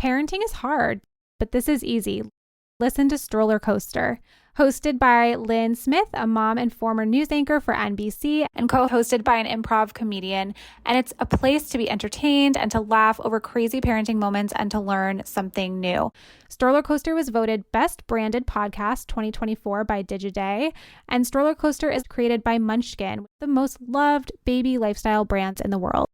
Parenting is hard, but this is easy. Listen to Stroller Coaster, hosted by Lynn Smith, a mom and former news anchor for NBC, and co-hosted by an improv comedian. And it's a place to be entertained and to laugh over crazy parenting moments and to learn something new. Stroller Coaster was voted Best Branded Podcast 2024 by Digiday, and Stroller Coaster is created by Munchkin, the most loved baby lifestyle brands in the world.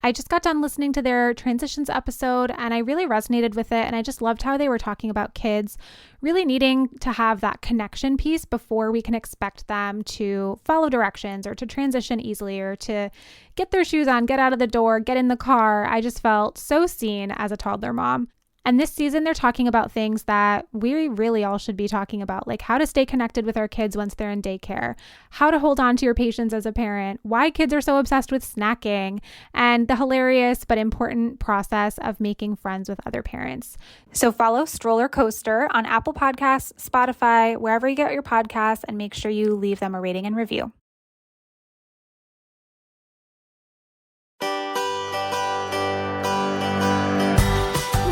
I just got done listening to their transitions episode and I really resonated with it. And I just loved how they were talking about kids really needing to have that connection piece before we can expect them to follow directions or to transition easily or to get their shoes on, get out of the door, get in the car. I just felt so seen as a toddler mom. And this season, they're talking about things that we really all should be talking about, like how to stay connected with our kids once they're in daycare, how to hold on to your patience as a parent, why kids are so obsessed with snacking, and the hilarious but important process of making friends with other parents. So follow Stroller Coaster on Apple Podcasts, Spotify, wherever you get your podcasts, and make sure you leave them a rating and review.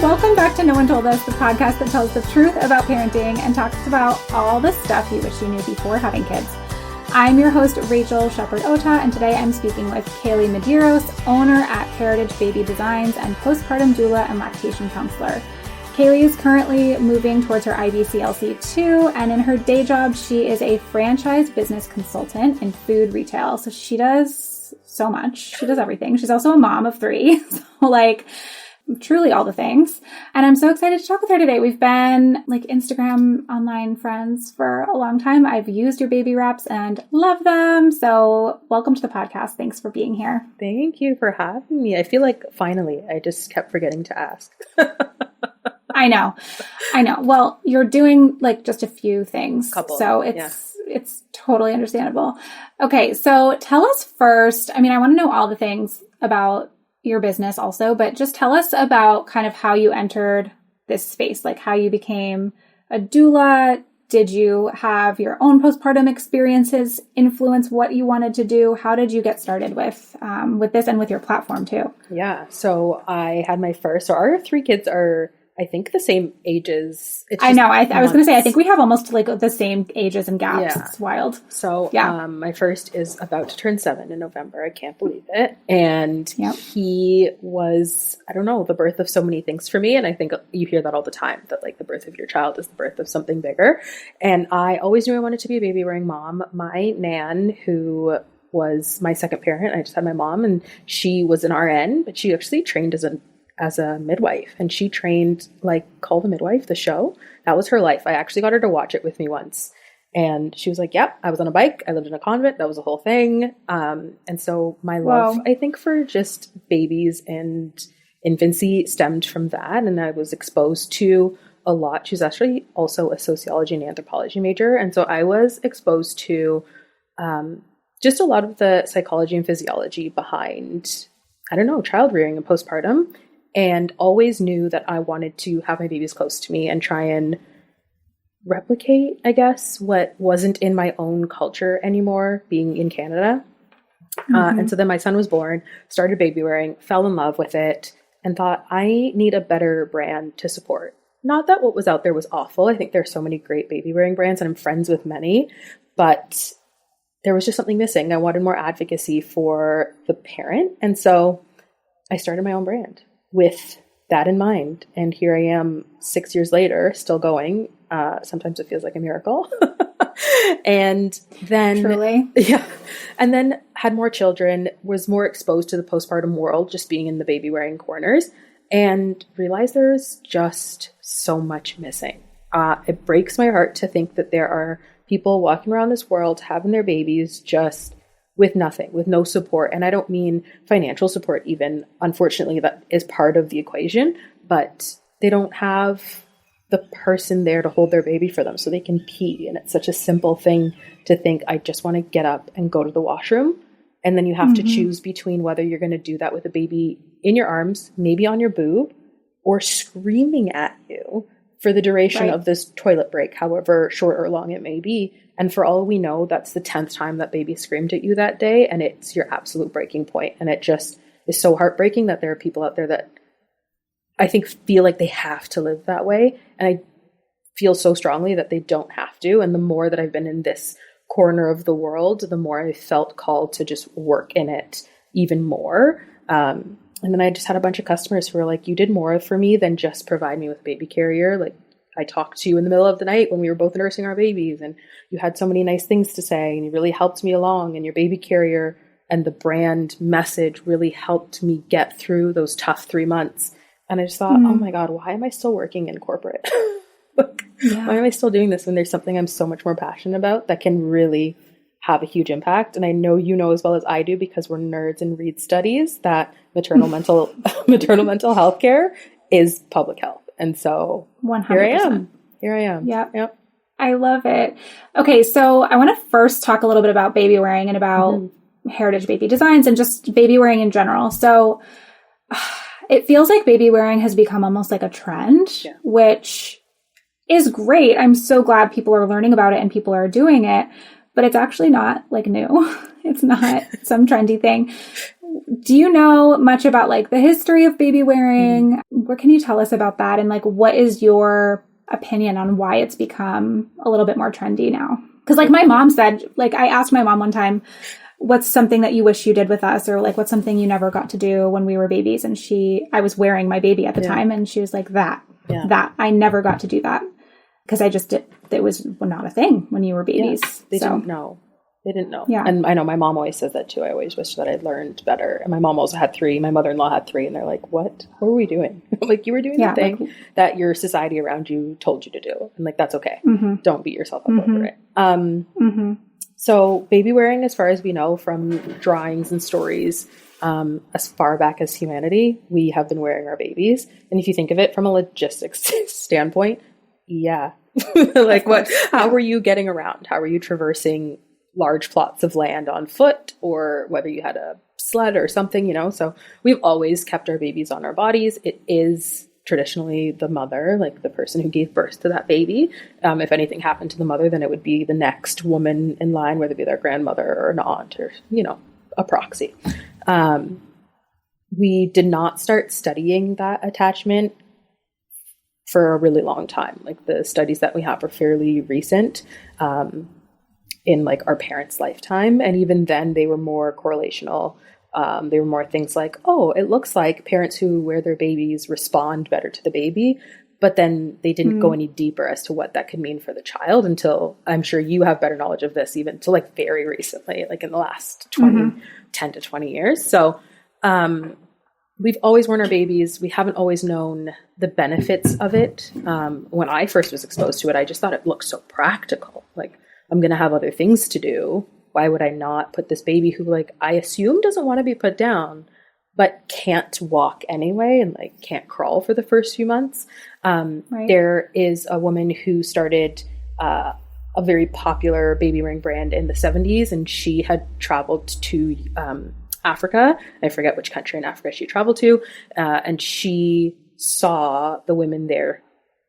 Welcome back to No One Told Us, the podcast that tells the truth about parenting and talks about all the stuff you wish you knew before having kids. I'm your host, Rachael Shepard-Ohta, and today I'm speaking with Kayleigh Medeiros, owner at Heritage Baby Designs and postpartum doula and lactation counselor. Kayleigh is currently moving towards her IBCLC2, and in her day job, she is a franchise business consultant in food retail. So she does so much. She does everything. She's also a mom of 3. So truly all the things. And I'm so excited to talk with her today. We've been Instagram online friends for a long time. I've used your baby wraps and love them. So welcome to the podcast. Thanks for being here. Thank you for having me. I feel like finally, I just kept forgetting to ask. I know. Well, you're doing just a few things. Couple. So it's totally understandable. Okay. So tell us first, I want to know all the things about your business also, but just tell us about kind of how you entered this space, like how you became a doula. Did you have your own postpartum experiences influence what you wanted to do? How did you get started with this and with your platform too? Yeah. So I had my first, so our 3 kids are, I think, the same ages. I know. I was going to say, I think we have almost the same ages and gaps. Yeah. It's wild. So my first is about to turn 7 in November. I can't believe it. And he was, I don't know, the birth of so many things for me. And I think you hear that all the time, that the birth of your child is the birth of something bigger. And I always knew I wanted to be a baby-wearing mom. My nan, who was my second parent, I just had my mom, and she was an RN, but she actually trained as a midwife, and she trained Call the Midwife, the show. That was her life. I actually got her to watch it with me once, and she was like, yep, I was on a bike, I lived in a convent, that was the whole thing. And so my love, I think, for just babies and infancy stemmed from that, and I was exposed to a lot. She was actually also a sociology and anthropology major, and so I was exposed to just a lot of the psychology and physiology behind, child rearing and postpartum. And always knew that I wanted to have my babies close to me and try and replicate, I guess, what wasn't in my own culture anymore, being in Canada. Mm-hmm. And so then my son was born, started Babywearing, fell in love with it, and thought, I need a better brand to support. Not that what was out there was awful. I think there's so many great baby-wearing brands, and I'm friends with many, but there was just something missing. I wanted more advocacy for the parent. And so I started my own brand with that in mind. And here I am 6 years later, still going. Sometimes it feels like a miracle. And then, truly. Yeah. And then had more children, was more exposed to the postpartum world, just being in the baby wearing corners, and realized there's just so much missing. It breaks my heart to think that there are people walking around this world having their babies just with nothing, with no support. And I don't mean financial support even. Unfortunately, that is part of the equation, but they don't have the person there to hold their baby for them so they can pee. And it's such a simple thing to think, I just want to get up and go to the washroom. And then you have to choose between whether you're going to do that with a baby in your arms, maybe on your boob, or screaming at you for the duration of this toilet break, however short or long it may be. And for all we know, that's the 10th time that baby screamed at you that day, and it's your absolute breaking point. And it just is so heartbreaking that there are people out there that I think feel like they have to live that way. And I feel so strongly that they don't have to. And the more that I've been in this corner of the world, the more I felt called to just work in it even more. And then I just had a bunch of customers who were like, you did more for me than just provide me with a baby carrier. Like, I talked to you in the middle of the night when we were both nursing our babies, and you had so many nice things to say, and you really helped me along, and your baby carrier and the brand message really helped me get through those tough 3 months. And I just thought, oh my God, why am I still working in corporate? Why am I still doing this when there's something I'm so much more passionate about that can really have a huge impact? And I know you know as well as I do, because we're nerds and read studies, that maternal mental health care is public health. And so 100%. Here I am. Yeah. Yep. I love it. Okay. So I want to first talk a little bit about baby wearing and about heritage baby designs and just baby wearing in general. So it feels like baby wearing has become almost like a trend, which is great. I'm so glad people are learning about it and people are doing it, but it's actually not like new. It's not some trendy thing. Do you know much about like the history of baby wearing? What can you tell us about that? And like, what is your opinion on why it's become a little bit more trendy now? Because like my mom said, like I asked my mom one time, what's something that you wish you did with us? Or like, what's something you never got to do when we were babies? And I was wearing my baby at the time. And she was like, that I never got to do that. Because it was not a thing when you were babies. They didn't know. They didn't know. Yeah. And I know my mom always says that too. I always wish that I'd learned better. And my mom also had 3. My mother-in-law had 3. And they're like, what were we doing? Like, you were doing the thing that your society around you told you to do. And like, that's okay. Don't beat yourself up over it. So baby wearing, as far as we know from drawings and stories, as far back as humanity, we have been wearing our babies. And if you think of it from a logistics standpoint, like how were you getting around? How were you traversing large plots of land on foot, or whether you had a sled or something, so we've always kept our babies on our bodies. It is traditionally the mother, like the person who gave birth to that baby. If anything happened to the mother, then it would be the next woman in line, whether it be their grandmother or an aunt or, a proxy. We did not start studying that attachment for a really long time. Like the studies that we have are fairly recent, in like our parents' lifetime. And even then they were more correlational. They were more things like, oh, it looks like parents who wear their babies respond better to the baby. But then they didn't go any deeper as to what that could mean for the child until, I'm sure you have better knowledge of this, even to like very recently, like in the last 10 to 20 years. So, we've always worn our babies. We haven't always known the benefits of it. When I first was exposed to it, I just thought it looked so practical. Like, I'm going to have other things to do. Why would I not put this baby who, like, I assume doesn't want to be put down, but can't walk anyway and, like, can't crawl for the first few months? There is a woman who started a very popular baby wearing brand in the 70s, and she had traveled to Africa. I forget which country in Africa she traveled to, and she saw the women there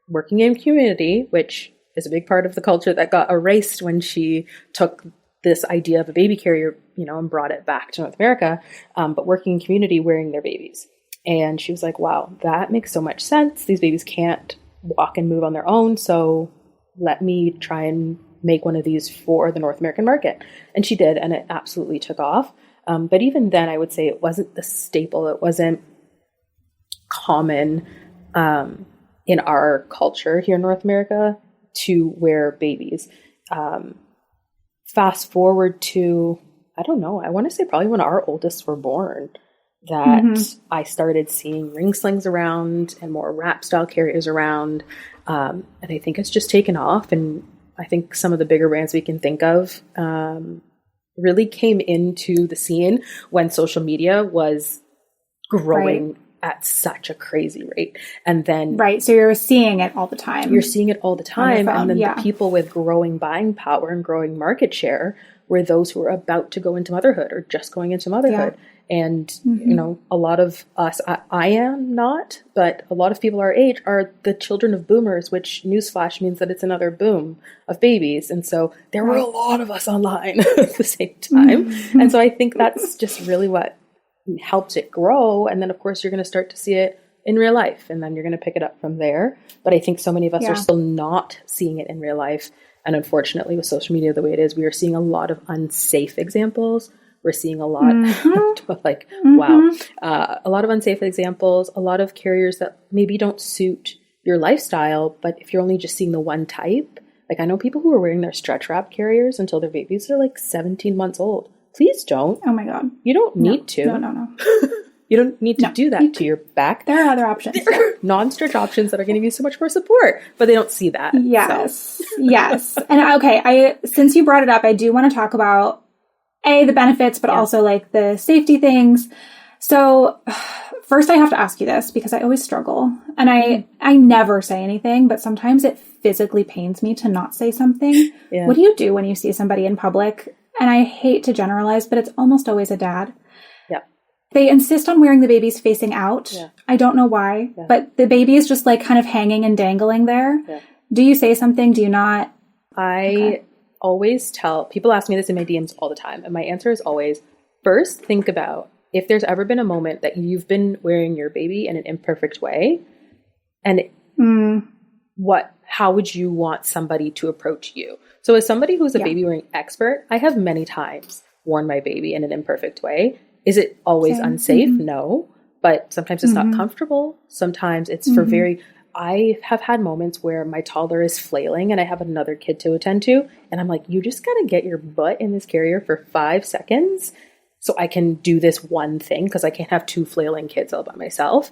working in community, which is a big part of the culture that got erased when she took this idea of a baby carrier, and brought it back to North America, but working in community wearing their babies. And she was like, wow, that makes so much sense. These babies can't walk and move on their own. So let me try and make one of these for the North American market. And she did, and it absolutely took off. But even then, I would say it wasn't the staple. It wasn't common in our culture here in North America to wear babies. Fast forward to, I don't know, I want to say probably when our oldest were born, that I started seeing ring slings around and more wrap style carriers around. And I think it's just taken off. And I think some of the bigger brands we can think of really came into the scene when social media was growing at such a crazy rate. And then so you're seeing it all the time. You're seeing it all the time. And then the people with growing buying power and growing market share were those who were about to go into motherhood or just going into motherhood. And, a lot of us, I am not, but a lot of people our age are the children of boomers, which newsflash means that it's another boom of babies. And so there were a lot of us online at the same time. And so I think that's just really what helps it grow. And then of course you're going to start to see it in real life, and then you're going to pick it up from there. But I think so many of us are still not seeing it in real life. And unfortunately, with social media the way it is, we are seeing a lot of unsafe examples. We're seeing a lot a lot of unsafe examples, a lot of carriers that maybe don't suit your lifestyle. But if you're only just seeing the one type, like I know people who are wearing their stretch wrap carriers until their babies are like 17 months old. Please don't. Oh my God. You don't need to. No. You don't need to do that to your back. There are other options. There are non-stretch options that are going to give you so much more support, but they don't see that. Yes. So. Yes. And okay, since you brought it up, I do want to talk about the benefits, but also like the safety things. So first I have to ask you this because I always struggle, and I never say anything, but sometimes it physically pains me to not say something. Yeah. What do you do when you see somebody in public? And I hate to generalize, but it's almost always a dad. They insist on wearing the babies facing out. Yeah. I don't know why, but the baby is just like kind of hanging and dangling there. Yeah. Do you say something? Do you not? I always tell, people ask me this in my DMs all the time. And my answer is always, first, think about if there's ever been a moment that you've been wearing your baby in an imperfect way. And how would you want somebody to approach you? So as somebody who's a baby wearing expert, I have many times worn my baby in an imperfect way. Is it always unsafe? No, but sometimes it's not comfortable. Sometimes it's for I have had moments where my toddler is flailing and I have another kid to attend to. And I'm like, you just got to get your butt in this carrier for 5 seconds so I can do this one thing, because I can't have 2 flailing kids all by myself.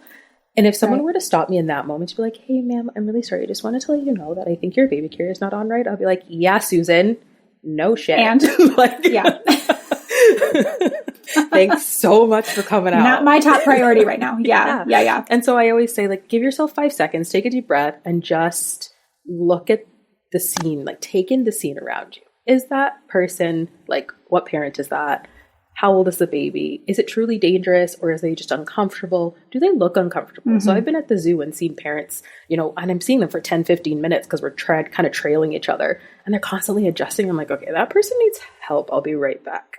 And if someone were to stop me in that moment to be like, hey, ma'am, I'm really sorry. I just wanted to let you know that I think your baby carrier is not on right. I'll be like, yeah, Susan, no shit. And thanks so much for coming out. Not my top priority right now. Yeah. And so I always say, like, give yourself 5 seconds, take a deep breath, and just look at the scene, like take in the scene around you. Is that person, like, what parent is that? How old is the baby? Is it truly dangerous, or is they just uncomfortable? Do they look uncomfortable? So I've been at the zoo and seen parents, and I'm seeing them for 10, 15 minutes because we're kind of trailing each other, and they're constantly adjusting. I'm like, okay, that person needs help. I'll be right back.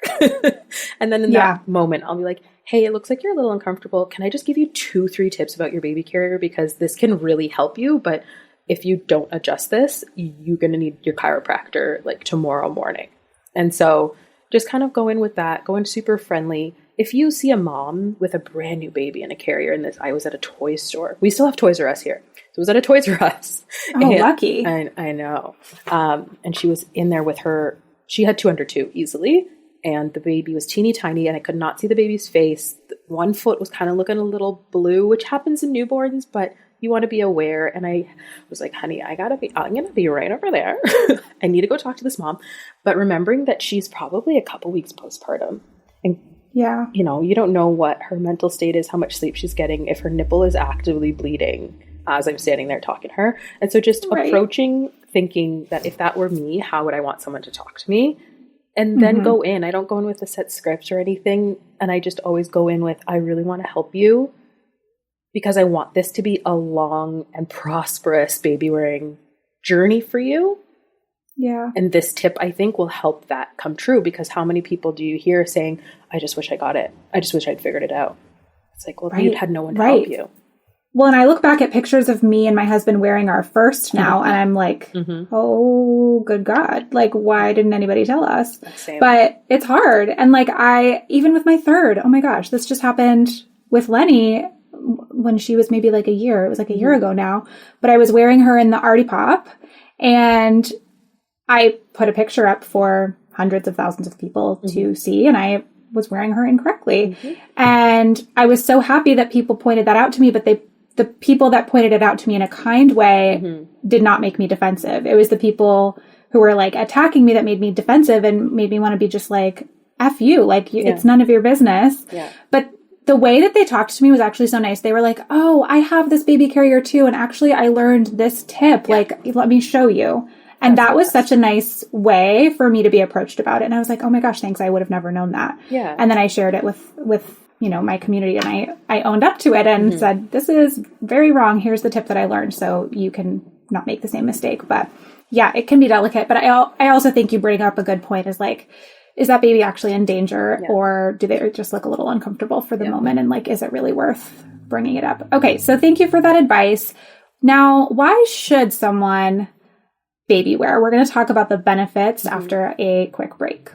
And then in that moment, I'll be like, hey, it looks like you're a little uncomfortable. Can I just give you 2-3 tips about your baby carrier? Because this can really help you. But if you don't adjust this, you're going to need your chiropractor like tomorrow morning. And so just kind of go in with that, go in super friendly. If you see a mom with a brand new baby in a carrier, I was at a toy store. We still have Toys R Us here. So I was at a Toys R Us. Oh, lucky. I know. And she was in there with her. She had 2 under 2 easily. And the baby was teeny tiny, and I could not see the baby's face. One foot was kind of looking a little blue, which happens in newborns, but you want to be aware. And I was like, honey, I'm going to be right over there. I need to go talk to this mom. But remembering that she's probably a couple weeks postpartum. And, you don't know what her mental state is, how much sleep she's getting, if her nipple is actively bleeding as I'm standing there talking to her. And so just approaching, thinking that if that were me, how would I want someone to talk to me? And then go in. I don't go in with a set script or anything. And I just always go in with, I really want to help you because I want this to be a long and prosperous baby wearing journey for you. Yeah. And this tip, I think, will help that come true, because how many people do you hear saying, I just wish I got it. I just wish I'd figured it out. It's like, well, you had no one to help you. Well, and I look back at pictures of me and my husband wearing our first now, and I'm like, oh, good God. Like, why didn't anybody tell us? Same. But it's hard. And like, even with my third, oh my gosh, this just happened with Lenny when she was maybe like a year. It was like a year ago now. But I was wearing her in the Artie Pop, and I put a picture up for hundreds of thousands of people to see, and I was wearing her incorrectly. And I was so happy that people pointed that out to me, but the people that pointed it out to me in a kind way did not make me defensive. It was the people who were like attacking me that made me defensive and made me want to be just like, F you, like it's none of your business. Yeah. But the way that they talked to me was actually so nice. They were like, oh, I have this baby carrier too. And actually I learned this tip, like, let me show you. And that was such a nice way for me to be approached about it. And I was like, oh my gosh, thanks. I would have never known that. Yeah. And then I shared it with my community, and I owned up to it and said, this is very wrong. Here's the tip that I learned, so you can not make the same mistake. But yeah, it can be delicate. But I also think you bring up a good point, is like, is that baby actually in danger, or do they just look a little uncomfortable for the moment? And like, is it really worth bringing it up. Okay, so thank you for that advice. Now, why should someone baby wear? We're going to talk about the benefits after a quick break.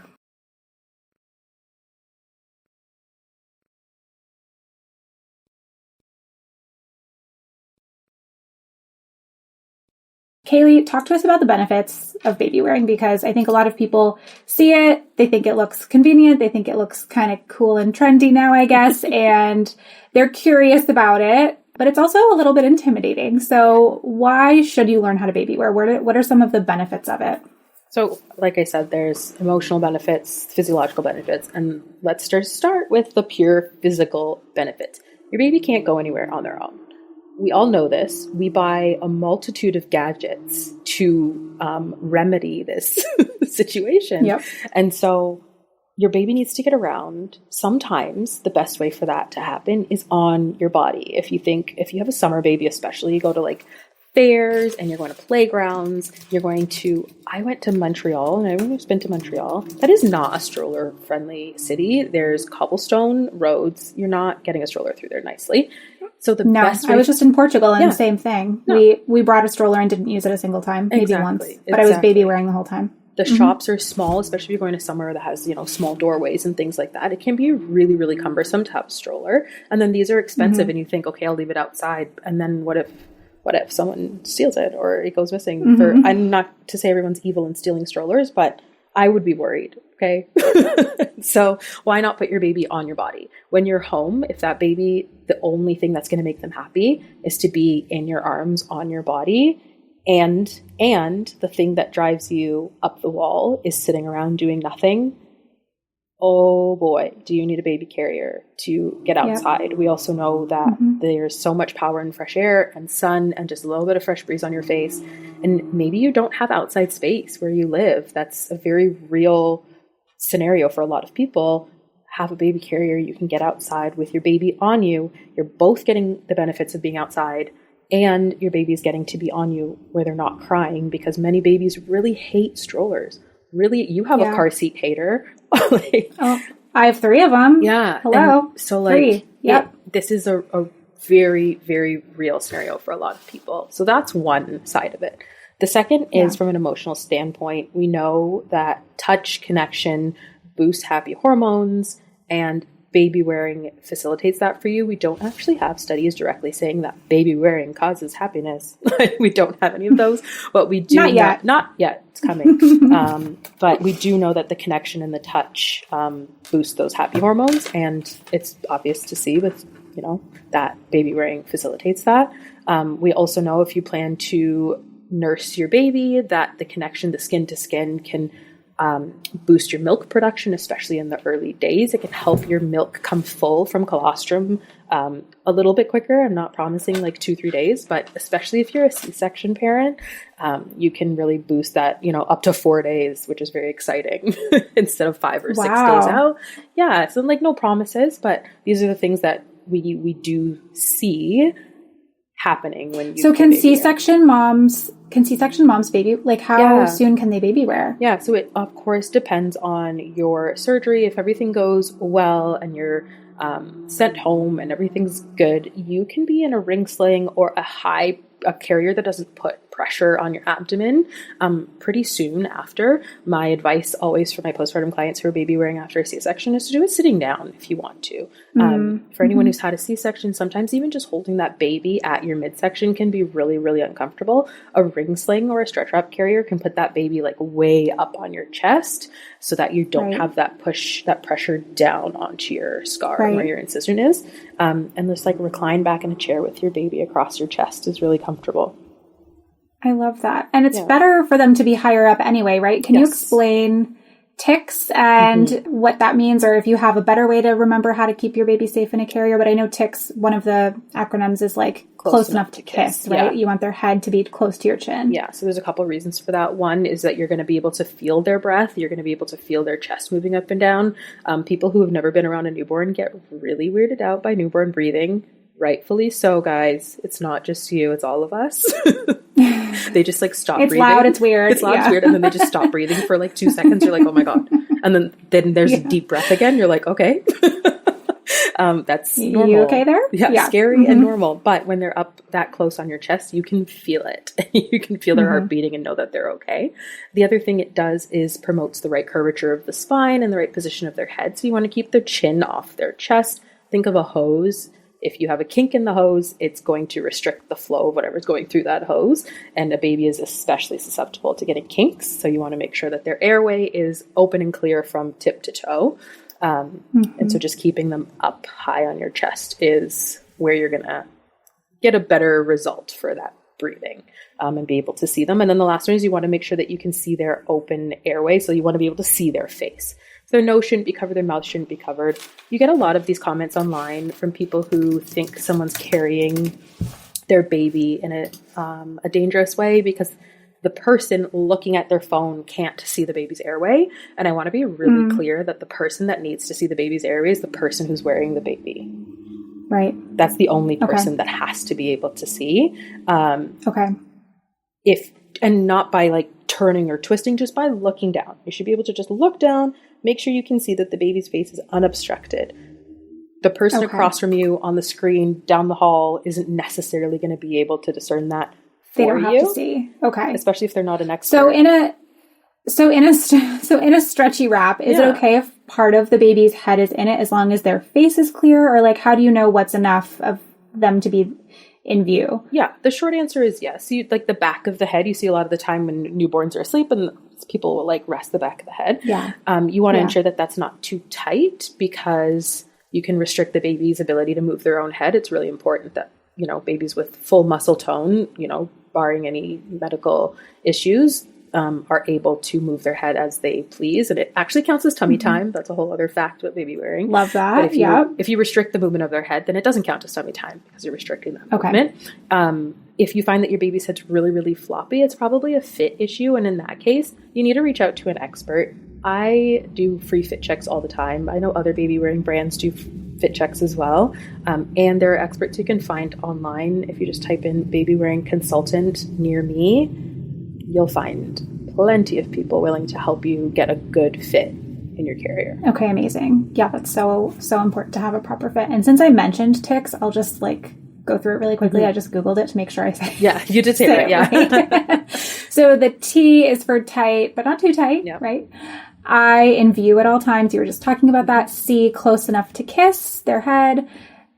Kayleigh, talk to us about the benefits of baby wearing, because I think a lot of people see it, they think it looks convenient, they think it looks kind of cool and trendy now, I guess, and they're curious about it, but it's also a little bit intimidating. So why should you learn how to baby wear? What are some of the benefits of it? So, like I said, there's emotional benefits, physiological benefits, and let's just start with the pure physical benefits. Your baby can't go anywhere on their own. We all know this. We buy a multitude of gadgets to remedy this situation. Yep. And so your baby needs to get around. Sometimes the best way for that to happen is on your body. If you have a summer baby, especially, you go to like fairs and you're going to playgrounds, I went to Montreal, and everyone who's been to Montreal, that is not a stroller friendly city. There's cobblestone roads. You're not getting a stroller through there nicely. So I was just in Portugal and the same thing. No. We brought a stroller and didn't use it a single time, maybe once, but I was baby wearing the whole time. The shops are small, especially if you're going to somewhere that has, small doorways and things like that. It can be really, really cumbersome to have a stroller. And then these are expensive and you think, okay, I'll leave it outside. And then what if someone steals it or it goes missing? I'm not to say everyone's evil in stealing strollers, but I would be worried. Okay. So why not put your baby on your body? When you're home, if that baby, the only thing that's going to make them happy is to be in your arms, on your body. And the thing that drives you up the wall is sitting around doing nothing. Oh boy, do you need a baby carrier to get outside? Yep. We also know that there's so much power in fresh air and sun and just a little bit of fresh breeze on your face. And maybe you don't have outside space where you live. That's a very real scenario for a lot of people. Have a baby carrier. You can get outside with your baby on you. You're both getting the benefits of being outside, and your baby's getting to be on you where they're not crying, because many babies really hate strollers. Really, you have a car seat hater. I have 3 of them. Yeah. Hello. And so 3. Yep. This is a very, very real scenario for a lot of people. So that's one side of it. The second is from an emotional standpoint. We know that touch connection boosts happy hormones, and baby wearing facilitates that for you. We don't actually have studies directly saying that baby wearing causes happiness. We don't have any of those, but we do. Not yet. It's coming. But we do know that the connection and the touch boost those happy hormones, and it's obvious to see with that baby wearing facilitates that. We also know if you plan to nurse your baby, that the connection, the skin to skin, can boost your milk production, especially in the early days. It can help your milk come full from colostrum a little bit quicker. I'm not promising like 2-3 days, but especially if you're a C-section parent, you can really boost that, up to 4 days, which is very exciting instead of 5 or 6 days out. Yeah. So like no promises, but these are the things that we do see happening when you. So can C-section moms baby, like how soon can they baby wear? Yeah. So it of course depends on your surgery. If everything goes well and you're sent home and everything's good, you can be in a ring sling or a carrier that doesn't put pressure on your abdomen pretty soon after. My advice always for my postpartum clients who are baby wearing after a C-section is to do it sitting down if you want to. For anyone who's had a C-section, sometimes even just holding that baby at your midsection can be really, really uncomfortable. A ring sling or a stretch wrap carrier can put that baby like way up on your chest so that you don't have that pressure down onto your scar where your incision is. And just like recline back in a chair with your baby across your chest is really comfortable. I love that. And it's better for them to be higher up anyway, right? Can you explain T.I.C.K.S and what that means, or if you have a better way to remember how to keep your baby safe in a carrier? But I know T.I.C.K.S, one of the acronyms is like close enough to kiss, right? You want their head to be close to your chin. Yeah. So there's a couple of reasons for that. One is that you're going to be able to feel their breath. You're going to be able to feel their chest moving up and down. People who have never been around a newborn get really weirded out by newborn breathing. Rightfully so, guys. It's not just you, it's all of us. They just like stop breathing. It's loud, it's weird. It's loud, it's weird, and then they just stop breathing for like 2 seconds. You're like, oh my God. And then there's a deep breath again. You're like, okay. That's normal. You okay there? Yeah. Scary and normal. But when they're up that close on your chest, you can feel it. You can feel their heart beating and know that they're okay. The other thing it does is promotes the right curvature of the spine and the right position of their head. So you want to keep their chin off their chest. Think of a hose. If you have a kink in the hose, it's going to restrict the flow of whatever's going through that hose. And a baby is especially susceptible to getting kinks. So you want to make sure that their airway is open and clear from tip to toe. And so just keeping them up high on your chest is where you're going to get a better result for that breathing, and be able to see them. And then the last one is you want to make sure that you can see their open airway. So you want to be able to see their face. Their nose shouldn't be covered, their mouth shouldn't be covered. You get a lot of these comments online from people who think someone's carrying their baby in a dangerous way because the person looking at their phone can't see the baby's airway. And I want to be really clear that the person that needs to see the baby's airway is the person who's wearing the baby. Right. That's the only person that has to be able to see. And not by like turning or twisting, just by looking down. You should be able to just look down, make sure you can see that the baby's face is unobstructed. The person across from you on the screen down the hall isn't necessarily going to be able to discern that for you. They don't have to see. Okay. Especially if they're not an expert. So in a stretchy wrap, is it okay if part of the baby's head is in it as long as their face is clear? Or like, how do you know what's enough of them to be in view? Yeah, the short answer is yes. You like the back of the head. You see a lot of the time when newborns are asleep and people will like rest the back of the head. Yeah. You want to ensure that that's not too tight because you can restrict the baby's ability to move their own head. It's really important that, babies with full muscle tone, barring any medical issues, are able to move their head as they please. And it actually counts as tummy time. That's a whole other fact with baby wearing. Love that. But if you restrict the movement of their head, then it doesn't count as tummy time because you're restricting that movement. If you find that your baby's head's really, really floppy, it's probably a fit issue. And in that case, you need to reach out to an expert. I do free fit checks all the time. I know other baby wearing brands do fit checks as well. And there are experts you can find online. If you just type in baby wearing consultant near me, you'll find plenty of people willing to help you get a good fit in your carrier. Okay, amazing. Yeah, that's so important to have a proper fit. And since I mentioned T.I.C.K.S, I'll just go through it really quickly. I just Googled it to make sure I say Yeah, you did say it right. Yeah. Right. So the T is for tight, but not too tight, right? I in view at all times. You were just talking about that. C, close enough to kiss their head.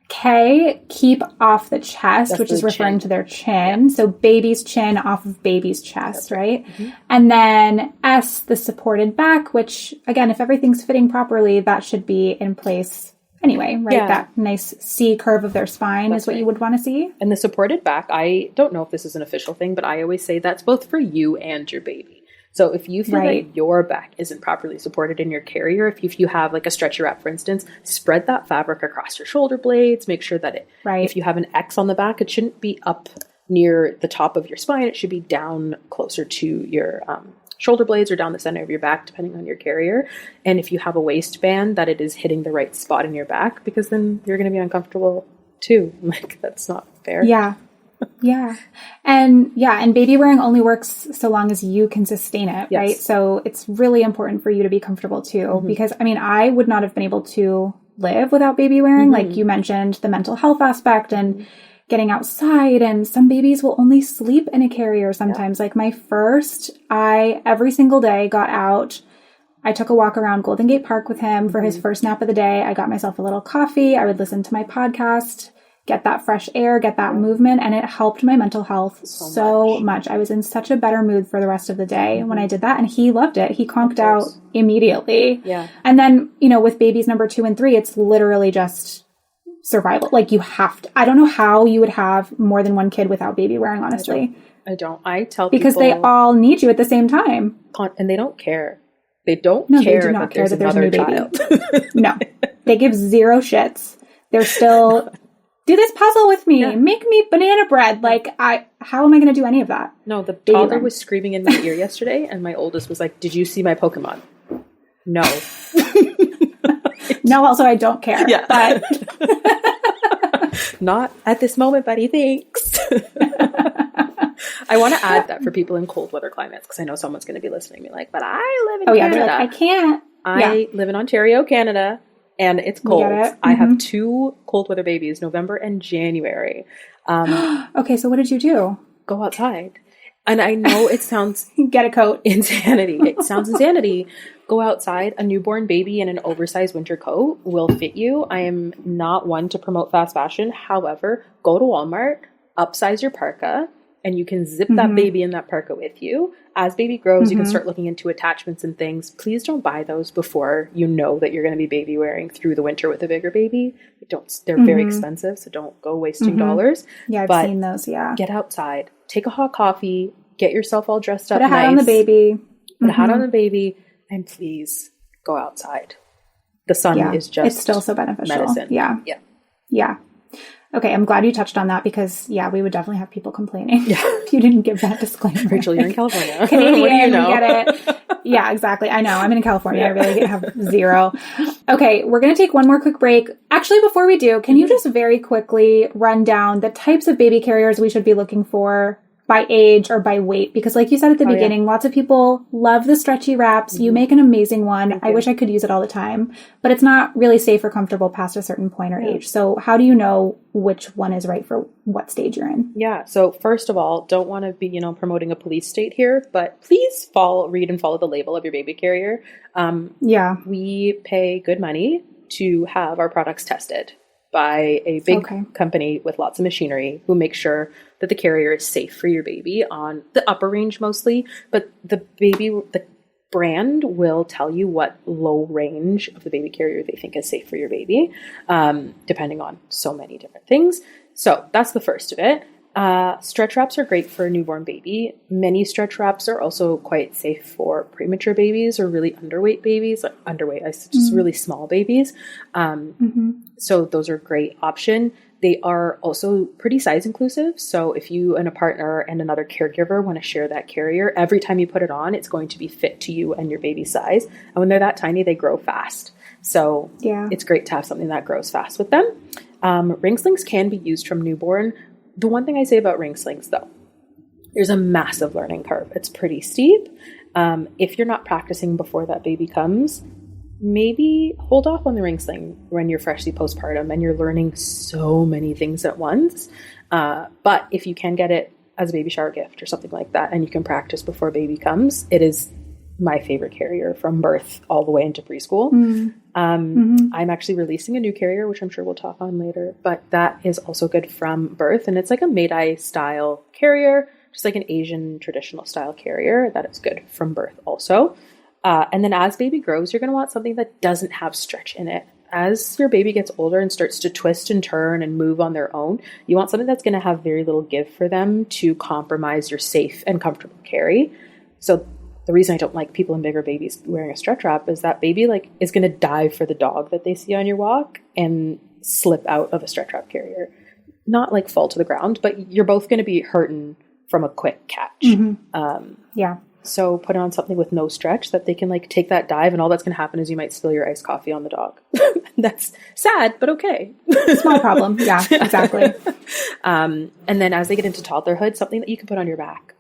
K, keep off the chest, which is referring to their chin. So baby's chin off of baby's chest, right? And then S, the supported back, which again, if everything's fitting properly, that should be in place anyway, right? Yeah. That nice C curve of their spine is what you would want to see. And the supported back, I don't know if this is an official thing, but I always say that's both for you and your baby. So if you feel that your back isn't properly supported in your carrier, if you have like a stretchy wrap, for instance, spread that fabric across your shoulder blades, make sure that if you have an X on the back, it shouldn't be up near the top of your spine. It should be down closer to your shoulder blades or down the center of your back, depending on your carrier. And if you have a waistband, that it is hitting the right spot in your back, because then you're going to be uncomfortable too. Like, that's not fair. Yeah. Yeah. And baby wearing only works so long as you can sustain it, right? So it's really important for you to be comfortable too, because I would not have been able to live without baby wearing. Like you mentioned, the mental health aspect and getting outside, and some babies will only sleep in a carrier sometimes. Like my first, I every single day got out. I took a walk around Golden Gate Park with him for his first nap of the day. I got myself a little coffee. I would listen to my podcast, get that fresh air, get that movement, and it helped my mental health so much. I was in such a better mood for the rest of the day when I did that, and he loved it. He conked out immediately. Yeah. And then, with babies number 2 and 3, it's literally just survival. Like, you have to, I don't know how you would have more than one kid without baby wearing, honestly. I don't. I tell people. Because they all need you at the same time. And they don't care. They don't care they do not care that there's a new baby. No. They give zero shits. They're still... Do this puzzle with me. Yeah. Make me banana bread. Like, how am I going to do any of that? No, the toddler was screaming in my ear yesterday, and my oldest was like, "Did you see my Pokemon?" No. No, also, I don't care. Yeah. But not at this moment, buddy. Thanks. I want to add that for people in cold weather climates, because I know someone's going to be listening to me like, but I live in Canada. Like, I can't. I live in Ontario, Canada. and it's cold. I have 2 cold weather babies, November and January. Okay, so what did you do? Go outside. And I know it sounds get a coat. Insanity. It sounds insanity. Go outside. A newborn baby in an oversized winter coat will fit you. I am not one to promote fast fashion. However, go to Walmart, upsize your parka, and you can zip that baby in that parka with you. As baby grows, you can start looking into attachments and things. Please don't buy those before you know that you're going to be baby wearing through the winter with a bigger baby. They're very expensive, so don't go wasting dollars. Yeah, I've seen those, yeah. Get outside. Take a hot coffee. Get yourself all dressed up. Put a hat on the baby. Put a hat on the baby. And please go outside. The sun is just it's still so beneficial. Medicine. Yeah. Okay, I'm glad you touched on that because, we would definitely have people complaining if you didn't give that disclaimer. Rachel, you're in California. Canadian, what do you know? Get it. Yeah, exactly. I know. I'm in California. I really have zero. Okay, we're going to take one more quick break. Actually, before we do, can you just very quickly run down the types of baby carriers we should be looking for by age or by weight? Because like you said at the beginning, lots of people love the stretchy wraps. You make an amazing one. I wish I could use it all the time, but it's not really safe or comfortable past a certain point or age. So how do you know which one is right for what stage you're in? Yeah. So first of all, don't want to be, promoting a police state here, but please read and follow the label of your baby carrier. We pay good money to have our products tested by a big company with lots of machinery who make sure that the carrier is safe for your baby on the upper range mostly, but the brand will tell you what low range of the baby carrier they think is safe for your baby, depending on so many different things. So that's the first of it. Stretch wraps are great for a newborn baby. Many stretch wraps are also quite safe for premature babies or really underweight babies. Just really small babies. So those are a great option. They are also pretty size inclusive. So if you and a partner and another caregiver want to share that carrier, every time you put it on, it's going to be fit to you and your baby's size. And when they're that tiny, they grow fast. So it's great to have something that grows fast with them. Ring slings can be used from newborn. The one thing I say about ring slings, though, there's a massive learning curve. It's pretty steep. If you're not practicing before that baby comes, maybe hold off on the ring sling when you're freshly postpartum and you're learning so many things at once. But if you can get it as a baby shower gift or something like that, and you can practice before baby comes, it is my favorite carrier from birth all the way into preschool. I'm actually releasing a new carrier, which I'm sure we'll talk on later, but that is also good from birth. And it's like a Medei style carrier, just like an Asian traditional style carrier that is good from birth also. And then as baby grows, you're going to want something that doesn't have stretch in it. As your baby gets older and starts to twist and turn and move on their own, you want something that's going to have very little give for them to compromise your safe and comfortable carry. So the reason I don't like people in bigger babies wearing a stretch wrap is that baby is going to dive for the dog that they see on your walk and slip out of a stretch wrap carrier. Not fall to the ground, but you're both going to be hurting from a quick catch. So put on something with no stretch that they can take that dive, and all that's going to happen is you might spill your iced coffee on the dog. That's sad, but okay. Small problem. Yeah, exactly. And then as they get into toddlerhood, something that you can put on your back.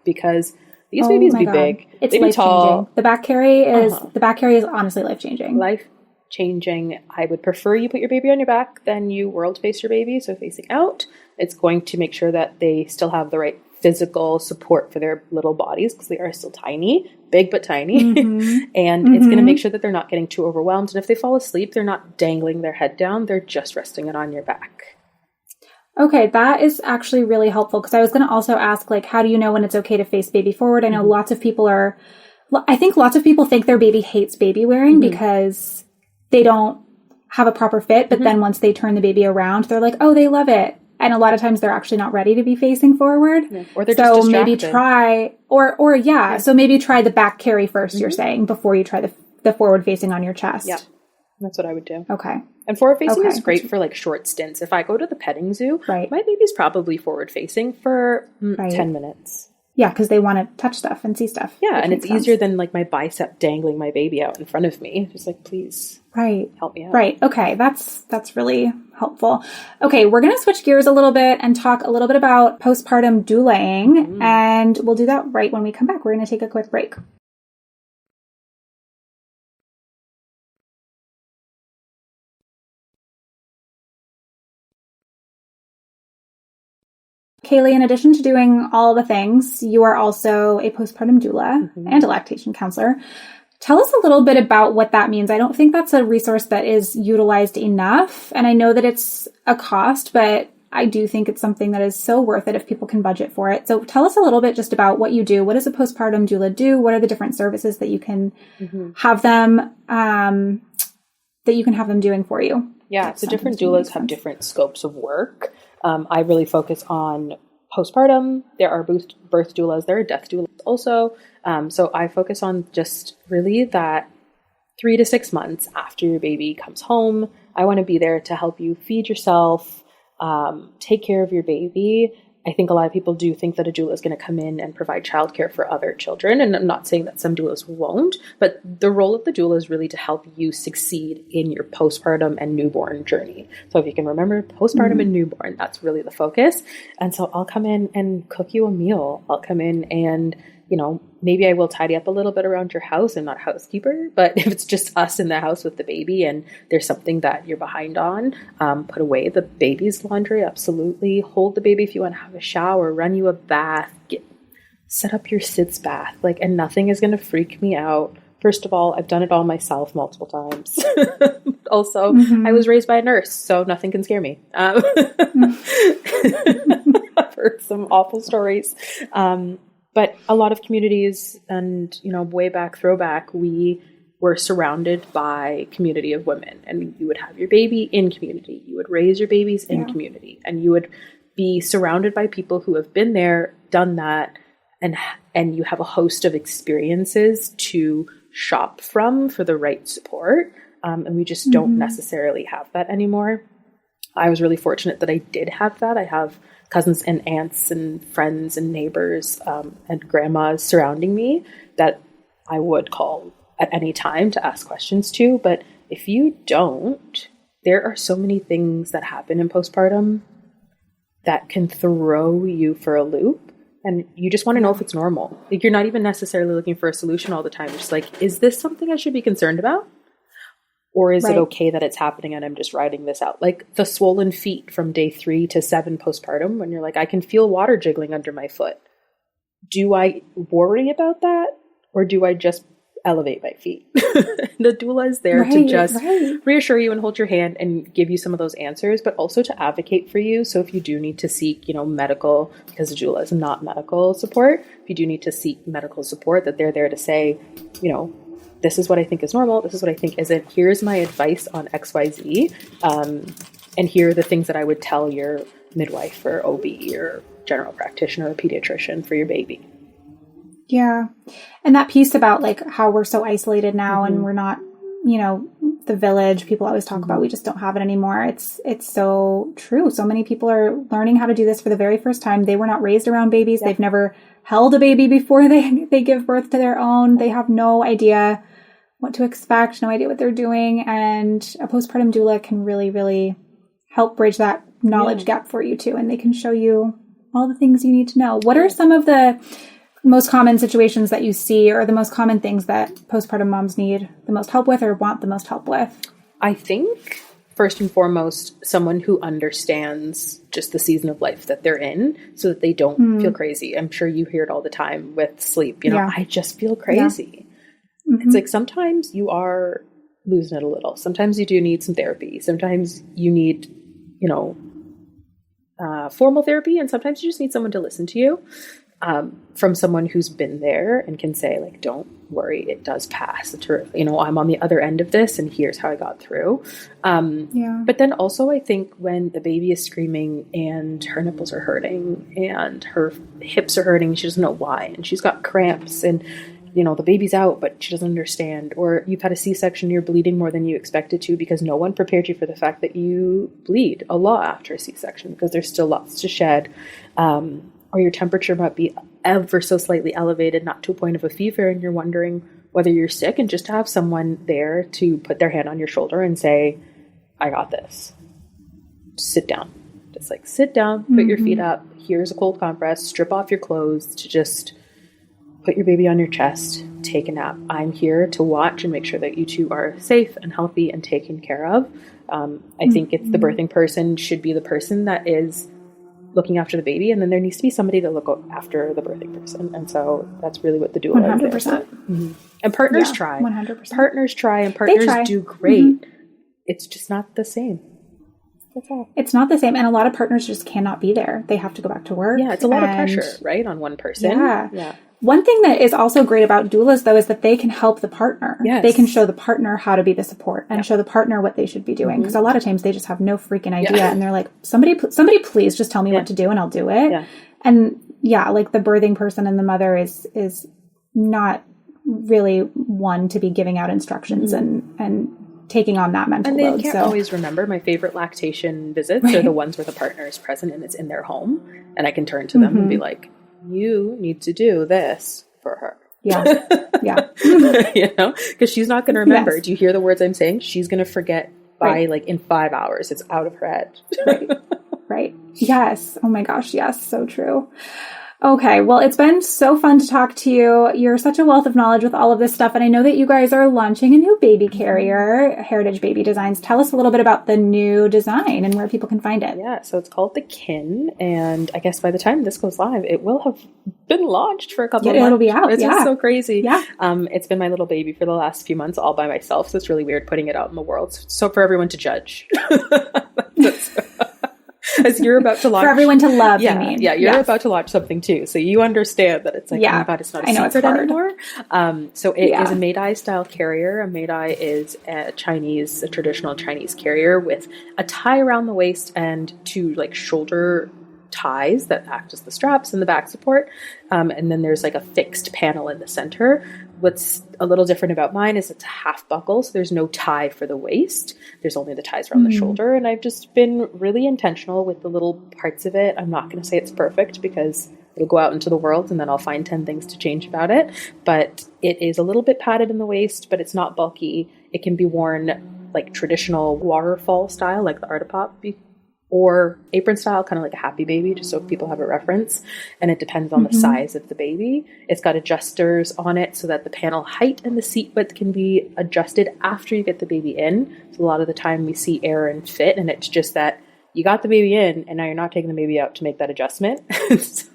Because these babies be big. It's they be tall. The back carry is honestly life-changing. Life-changing. I would prefer you put your baby on your back than you world face your baby. So facing out, it's going to make sure that they still have the right physical support for their little bodies because they are still tiny, big but tiny. And it's going to make sure that they're not getting too overwhelmed. And if they fall asleep, they're not dangling their head down. They're just resting it on your back. Okay, that is actually really helpful because I was going to also ask, how do you know when it's okay to face baby forward? I know lots of people think their baby hates baby wearing because they don't have a proper fit. But then once they turn the baby around, they're like, oh, they love it. And a lot of times they're actually not ready to be facing forward. Or they're just distracted. Maybe try, so maybe try the back carry first, you're saying, before you try the forward facing on your chest. Yeah, that's what I would do. Okay. And forward facing is great for short stints. If I go to the petting zoo, my baby's probably forward facing for 10 minutes. Yeah, because they want to touch stuff and see stuff. Yeah, and it's easier than my bicep dangling my baby out in front of me. Just please, help me out. Right. Okay, that's really helpful. Okay, we're going to switch gears a little bit and talk a little bit about postpartum doulaing, and we'll do that right when we come back. We're going to take a quick break. Kayleigh, in addition to doing all the things, you are also a postpartum doula and a lactation counselor. Tell us a little bit about what that means. I don't think that's a resource that is utilized enough. And I know that it's a cost, but I do think it's something that is so worth it if people can budget for it. So tell us a little bit just about what you do. What does a postpartum doula do? What are the different services that you can have them doing for you? Yeah, so different doulas have different scopes of work. I really focus on postpartum. There are birth doulas. There are death doulas also. So I focus on just really that 3 to 6 months after your baby comes home. I want to be there to help you feed yourself, take care of your baby. I think a lot of people do think that a doula is going to come in and provide childcare for other children. And I'm not saying that some doulas won't, but the role of the doula is really to help you succeed in your postpartum and newborn journey. So if you can remember postpartum and newborn, that's really the focus. And so I'll come in and cook you a meal. I'll come in and, you know, maybe I will tidy up a little bit around your house. I'm not a housekeeper, but if it's just us in the house with the baby and there's something that you're behind on, put away the baby's laundry. Absolutely. Hold the baby if you want to have a shower, run you a bath, set up your sitz bath, and nothing is going to freak me out. First of all, I've done it all myself multiple times. Also, I was raised by a nurse, so nothing can scare me. I've heard some awful stories. But a lot of communities and, way back, throwback, we were surrounded by community of women, and you would have your baby in community. You would raise your babies in community, and you would be surrounded by people who have been there, done that, and you have a host of experiences to shop from for the right support. And we just don't necessarily have that anymore. I was really fortunate that I did have that. I have cousins and aunts and friends and neighbors and grandmas surrounding me that I would call at any time to ask questions to. But if you don't, there are so many things that happen in postpartum that can throw you for a loop. And you just want to know if it's normal. You're not even necessarily looking for a solution all the time. You're just is this something I should be concerned about? Or is it okay that it's happening and I'm just riding this out? Like the swollen feet from day 3 to 7 postpartum, when you're like, I can feel water jiggling under my foot. Do I worry about that? Or do I just elevate my feet? The doula is there to just reassure you and hold your hand and give you some of those answers, but also to advocate for you. So if you do need to seek, medical, because the doula is not medical support, if you do need to seek medical support, that they're there to say, this is what I think is normal. This is what I think isn't. Here's my advice on XYZ. And here are the things that I would tell your midwife or OB or general practitioner or pediatrician for your baby. Yeah. And that piece about how we're so isolated now and we're not, the village people always talk about, we just don't have it anymore. It's so true. So many people are learning how to do this for the very first time. They were not raised around babies. They've never held a baby before they give birth to their own. They have no idea what to expect, no idea what they're doing. And a postpartum doula can really, really help bridge that knowledge gap for you too. And they can show you all the things you need to know. What are some of the most common situations that you see, or the most common things that postpartum moms need the most help with or want the most help with? I think first and foremost, someone who understands just the season of life that they're in so that they don't feel crazy. I'm sure you hear it all the time with sleep. I just feel crazy. It's sometimes you are losing it a little. Sometimes you do need some therapy. Sometimes you need, formal therapy, and sometimes you just need someone to listen to you. From someone who's been there and can say, don't worry, it does pass. I'm on the other end of this and here's how I got through. But then also I think when the baby is screaming and her nipples are hurting and her hips are hurting, she doesn't know why, and she's got cramps and, the baby's out, but she doesn't understand, or you've had a C-section, you're bleeding more than you expected to because no one prepared you for the fact that you bleed a lot after a C-section because there's still lots to shed. Or your temperature might be ever so slightly elevated, not to a point of a fever, and you're wondering whether you're sick, and just to have someone there to put their hand on your shoulder and say, I got this. Sit down. Just sit down, put your feet up. Here's a cold compress, strip off your clothes, to just put your baby on your chest, take a nap. I'm here to watch and make sure that you two are safe and healthy and taken care of. I think it's the birthing person should be the person that is looking after the baby, and then there needs to be somebody to look after the birthing person. And so that's really what the doula 100%. is. Mm-hmm. And partners try. 100%. Partners try, and partners do great. Mm-hmm. It's just not the same. That's all. It's not the same. And a lot of partners just cannot be there. They have to go back to work. Yeah, it's a lot of pressure, right, on one person. Yeah. One thing that is also great about doulas, though, is that they can help the partner. Yes. They can show the partner how to be the support and show the partner what they should be doing. Because a lot of times they just have no freaking idea. And they're like, somebody please just tell me what to do and I'll do it. Yeah. And like the birthing person and the mother is not really one to be giving out instructions and taking on that mental load. And they can't always remember. My favorite lactation visits are the ones where the partner is present and it's in their home. And I can turn to them and be like, you need to do this for her. Yeah. Because she's not going to remember. Do you hear the words I'm saying? She's going to forget by in 5 hours. It's out of her head. Right. Yes. Oh my gosh. Yes. So true. Okay. Well, it's been so fun to talk to you. You're such a wealth of knowledge with all of this stuff. And I know that you guys are launching a new baby carrier, Heritage Baby Designs. Tell us a little bit about the new design and where people can find it. Yeah. So it's called the Kin. And I guess by the time this goes live, it will have been launched for a couple of months. It'll be out. It's just so crazy. Yeah. It's been my little baby for the last few months all by myself. So it's really weird putting it out in the world. So for everyone to judge. As you're about to launch. For everyone to love, you're about to launch something too. So you understand that it's like, oh my God, it's not a secret anymore. So it is a Medei style carrier. A Medei is a traditional Chinese carrier with a tie around the waist and two shoulder ties that act as the straps and the back support. And then there's a fixed panel in the center. What's a little different about mine is it's a half buckle, so there's no tie for the waist. There's only the ties around the shoulder, and I've just been really intentional with the little parts of it. I'm not going to say it's perfect because it'll go out into the world and then I'll find 10 things to change about it. But it is a little bit padded in the waist, but it's not bulky. It can be worn like traditional waterfall style, like the Arta Pop, or apron style, kind of like a happy baby, just so people have a reference. And it depends on the size of the baby. It's got adjusters on it so that the panel height and the seat width can be adjusted after you get the baby in. So a lot of the time we see error in fit, and it's just that you got the baby in and now you're not taking the baby out to make that adjustment. So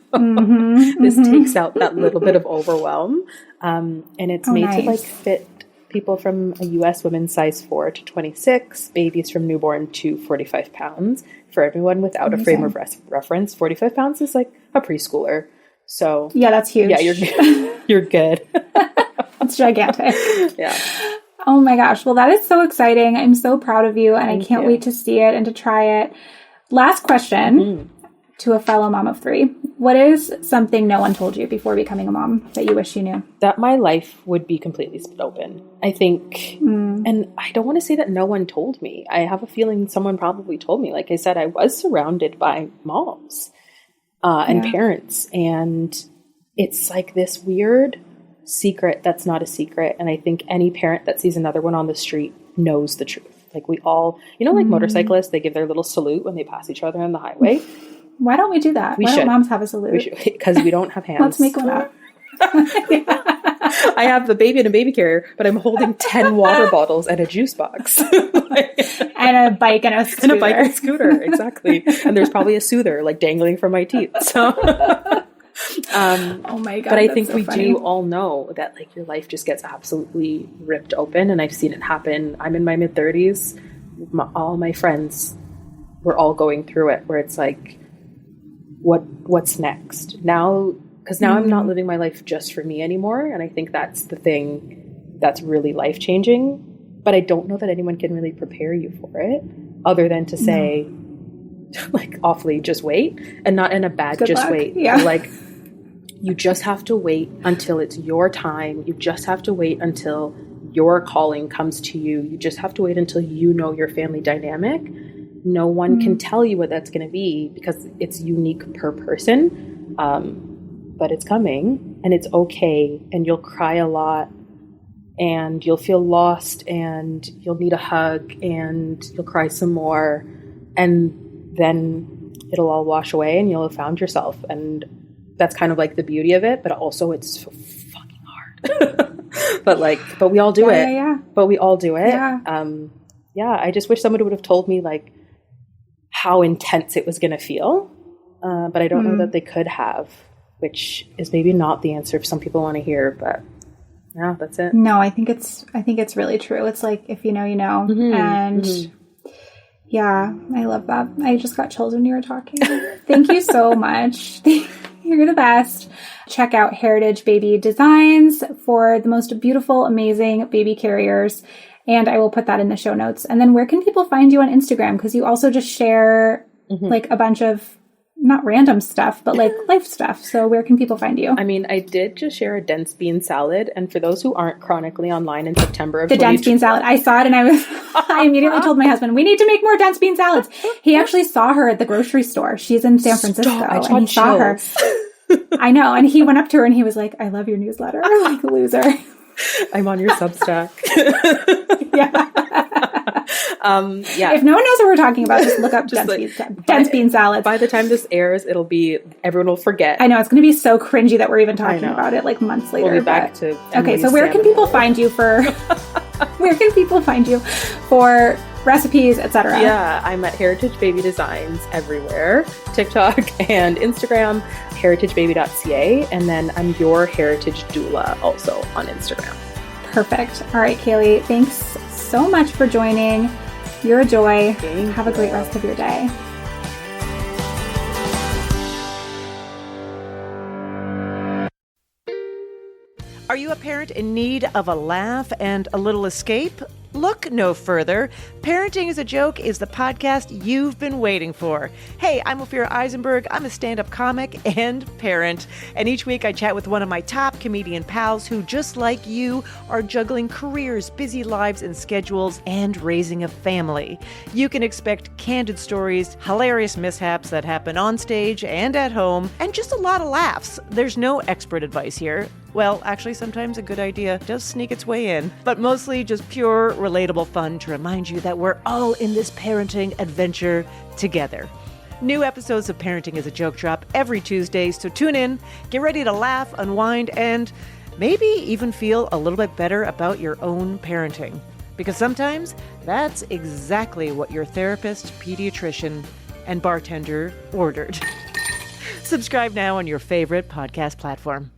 this takes out that little bit of overwhelm. And it's made to fit people from a U.S. women's size 4 to 26, babies from newborn to 45 pounds. For everyone without a frame of reference, 45 pounds is like a preschooler. So yeah, that's huge. Yeah, you're good. It's gigantic. Yeah. Oh my gosh. Well, that is so exciting. I'm so proud of you, and I can't wait to see it and to try it. Last question to a fellow mom of 3. What is something no one told you before becoming a mom that you wish you knew? That my life would be completely split open. I think, and I don't want to say that no one told me. I have a feeling someone probably told me. Like I said, I was surrounded by moms and parents, and it's like this weird secret that's not a secret. And I think any parent that sees another one on the street knows the truth. Like we all, like motorcyclists, they give their little salute when they pass each other on the highway. Why don't we do that? Why don't moms have a salute? We should, because we don't have hands. Let's make one up. I have the baby in a baby carrier, but I'm holding 10 water bottles and a juice box. And a bike and a scooter. And a bike and a scooter, exactly. And there's probably a soother dangling from my teeth. So, oh my God. But I think we do all know that your life just gets absolutely ripped open. And I've seen it happen. I'm in my mid-30s. All my friends were all going through it, where it's like, what's next now? Because now I'm not living my life just for me anymore. And I think that's the thing that's really life-changing. But I don't know that anyone can really prepare you for it other than to say, awfully, just wait. And not in a bad Good just luck. wait. Yeah. You just have to wait until it's your time. You just have to wait until your calling comes to you. You just have to wait until you know your family dynamic. No one can tell you what that's going to be because it's unique per person. But it's coming, and it's okay, and you'll cry a lot, and you'll feel lost, and you'll need a hug, and you'll cry some more, and then it'll all wash away, and you'll have found yourself. And that's kind of the beauty of it, but also it's so fucking hard. but we all do it. Yeah. But we all do it. Yeah. I just wish someone would have told me how intense it was going to feel. but I don't know that they could have, which is maybe not the answer if some people want to hear, but yeah, that's it. No, I think it's really true. It's like, if you know, you know. And yeah, I love that. I just got chills when you were talking. Thank you so much. You're the best. Check out Heritage Baby Designs for the most beautiful, amazing baby carriers. And I will put that in the show notes. And then where can people find you on Instagram? Because you also just share like a bunch of not random stuff, but like life stuff. So where can people find you? I mean, I did just share a dense bean salad. And for those who aren't chronically online in September of the dense bean salad, I saw it and I immediately told my husband, we need to make more dense bean salads. He actually saw her at the grocery store. She's in San Francisco. And he saw her. I know. And he went up to her and he was like, I love your newsletter. Like a loser. I'm on your Substack. Yeah. If no one knows what we're talking about, just look up dense bean salads. By the time this airs, everyone will forget. I know, it's going to be so cringy that we're even talking about it like months later. We'll be back to okay. So where can people find you for? Where can people find you for recipes, etc.? Yeah, I'm at Heritage Baby Designs everywhere, TikTok and Instagram, heritagebaby.ca, and then I'm Your Heritage Doula also on Instagram. Perfect. All right, Kayleigh, thanks so much for joining. You're a joy. Have a great rest of your day. Are you a parent in need of a laugh and a little escape? Look no further. Parenting is a Joke is the podcast you've been waiting for. Hey, I'm Ophira Eisenberg. I'm a stand-up comic and parent. And each week I chat with one of my top comedian pals who, just like you, are juggling careers, busy lives and schedules, and raising a family. You can expect candid stories, hilarious mishaps that happen on stage and at home, and just a lot of laughs. There's no expert advice here. Well, actually, sometimes a good idea does sneak its way in, but mostly just pure, relatable fun to remind you that we're all in this parenting adventure together. New episodes of Parenting is a Joke drop every Tuesday, so tune in, get ready to laugh, unwind, and maybe even feel a little bit better about your own parenting. Because sometimes that's exactly what your therapist, pediatrician, and bartender ordered. Subscribe now on your favorite podcast platform.